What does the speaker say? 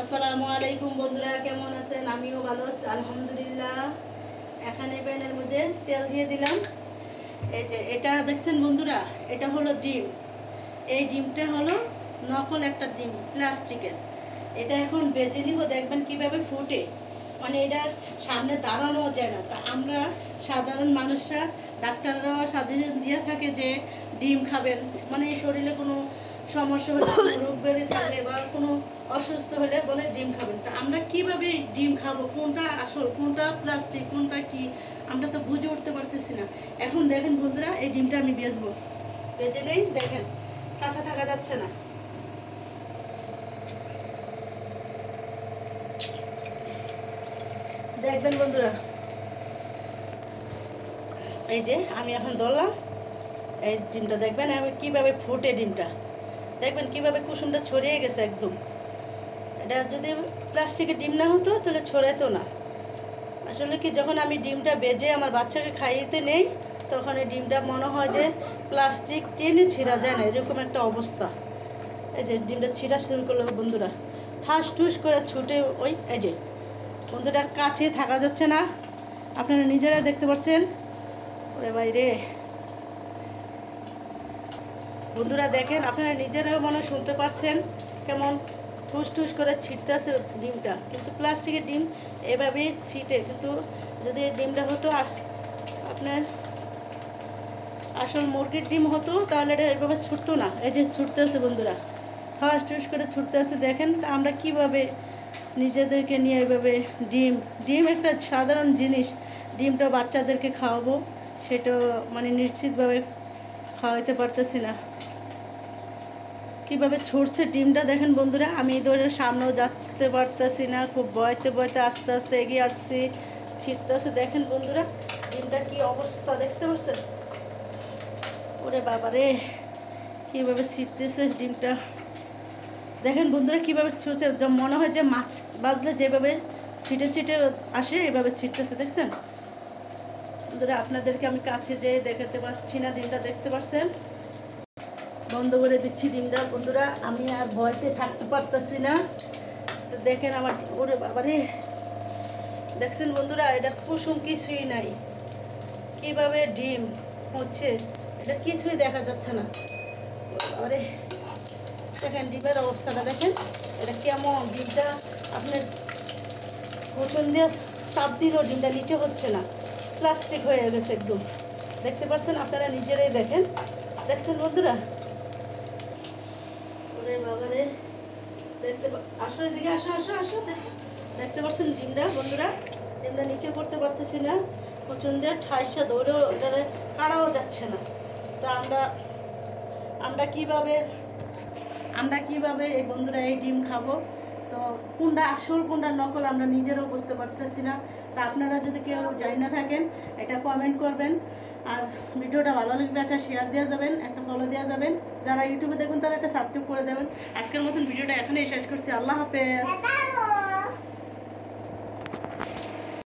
আসসালামু আলাইকুম বন্ধুরা, কেমন আছেন? আমিও ভালো আছি আলহামদুলিল্লাহ। এখানে প্যানের মধ্যে তেল দিয়ে দিলাম। এই যে এটা দেখছেন বন্ধুরা, এটা হলো ডিম। এই ডিমটা হলো নকল একটা ডিম, প্লাস্টিকের। এটা এখন বেজে নিব, দেখবেন কিভাবে ফুটে। মানে এটার সামনে দাঁড়ানো যায় না। তা আমরা সাধারণ মানুষরা, ডাক্তাররাও সাজেশন দিয়ে থাকে যে ডিম খাবেন, মানে শরীরে কোনো সমস্যা হলে, রোগ বেড়ে থাকলে বা কোনো অসুস্থ হলে বলে ডিম খাবেন। তা আমরা কিভাবে ডিম খাবো, কোনটা আসল, কোনটা প্লাস্টিক, কোনটা কি, আমরা তো বুঝে উঠতে পারতেছি না। এখন দেখেন বন্ধুরা, এই ডিমটা আমি বেচবো। বেচে নেই, দেখেন কাঁচা থাকা যাচ্ছে না। দেখবেন বন্ধুরা, এই যে আমি এখন ধরলাম এই ডিমটা, দেখবেন আমি কিভাবে ফুটে ডিমটা, দেখবেন কিভাবে কুসুমটা ছড়িয়ে গেছে একদম। এটা যদি প্লাস্টিকের ডিম না হতো তাহলে ছড়াইতো না। আসলে কি, যখন আমি ডিমটা বেজে আমার বাচ্চাকে খাইতে নেই, তখন এই ডিমটা মনে হয় যে প্লাস্টিক টেনে ছিঁড়া যায় না, এরকম একটা অবস্থা। এই যে ডিমটা ছিঁড়া শুরু করলো বন্ধুরা, ঠাস ঠুস করে ছুটে ওই এই যে বন্ধুটার কাছে থাকা যাচ্ছে না, আপনারা নিজেরাই দেখতে পাচ্ছেন। ওরে বাইরে বন্ধুরা, দেখেন আপনারা নিজেরাও মনে শুনতে পাচ্ছেন কেমন ঠুস ঠুস করে ছিটতে আছে ডিমটা। কিন্তু প্লাস্টিকের ডিম এভাবেই ছিটে, কিন্তু যদি ডিমটা হতো আপনার আসল মুরগির ডিম হতো তাহলে এটা এভাবে ছুটতো না। এই যে ছুটতে আছে বন্ধুরা, ঠাস ঠুস করে ছুটতে আছে। দেখেন আমরা কিভাবে নিজেদেরকে নিয়ে এভাবে ডিম ডিম একটা সাধারণ জিনিস, ডিমটা বাচ্চাদেরকে খাওয়াবো, সেটা মানে নিশ্চিতভাবে খাওয়াইতে পারতেছি না। কীভাবে ছুটছে ডিমটা দেখেন বন্ধুরা, আমি ধরে সামনেও যেতে পারতেছি না, খুব বয়তে বয়তে আস্তে আস্তে এগিয়ে আসছি, ছিটতেছে। দেখেন বন্ধুরা ডিমটা কি অবস্থা, দেখতে পাচ্ছেন? ওরে বাবারে, কীভাবে ছিটতেছে ডিমটা। দেখেন বন্ধুরা কীভাবে ছুটছে, মনে হয় যে মাছ বাজলে যেভাবে ছিটে ছিটে আসে এভাবে ছিটতেছে, দেখছেন বন্ধুরা? আপনাদেরকে আমি কাছে যেয়ে দেখাতে পারছি না, ডিমটা দেখতে পাচ্ছেন? বন্ধ করে দিচ্ছি ডিমটা বন্ধুরা, আমি আর ভয়তে থাকতে পারতেছি না। তো দেখেন আমার, ওরে বাবারে, দেখছেন বন্ধুরা এটা কুসুম কিছুই নাই, কিভাবে ডিম হচ্ছে এটা কিছুই দেখা যাচ্ছে না। আরে দেখেন ডিমের অবস্থাটা, দেখেন এটা কেমন। ডিমটা আপনার কুসুম দিয়ে চাপ দিলেও ডিমটা নিচে হচ্ছে না, প্লাস্টিক হয়ে গেছে একদম। দেখতে পাচ্ছেন আপনারা নিজেরাই, দেখেন, দেখছেন বন্ধুরা? ওরে বাবারে, দেখতে আসো, এদিকে আসো আসো আসো, দেখতে পাচ্ছেন ডিমটা বন্ধুরা? ডিমটা নিচে করতে পারতেছি না, প্রচণ্ড ঠাইসা ধরেও এটা কাড়াও যাচ্ছে না। তো আমরা কিভাবে এই বন্ধুরা এই ডিম খাবো? তো কোনটা আসল কোনটা নকল আমরা নিজেরাও বুঝতে পারতেছি না। তা আপনারা যদি কেউ জানি না থাকেন, এটা কমেন্ট করবেন। আর ভিডিওটা ভালো লাগলে একটা শেয়ার দেওয়া যাবেন, একটা ফলো দেওয়া যাবেন। যারা ইউটিউবে দেখবেন তারা একটা সাবস্ক্রাইব করে যাবেন। আজকের মতন ভিডিওটা এখানেই শেষ করছি। আল্লাহ হাফেজ।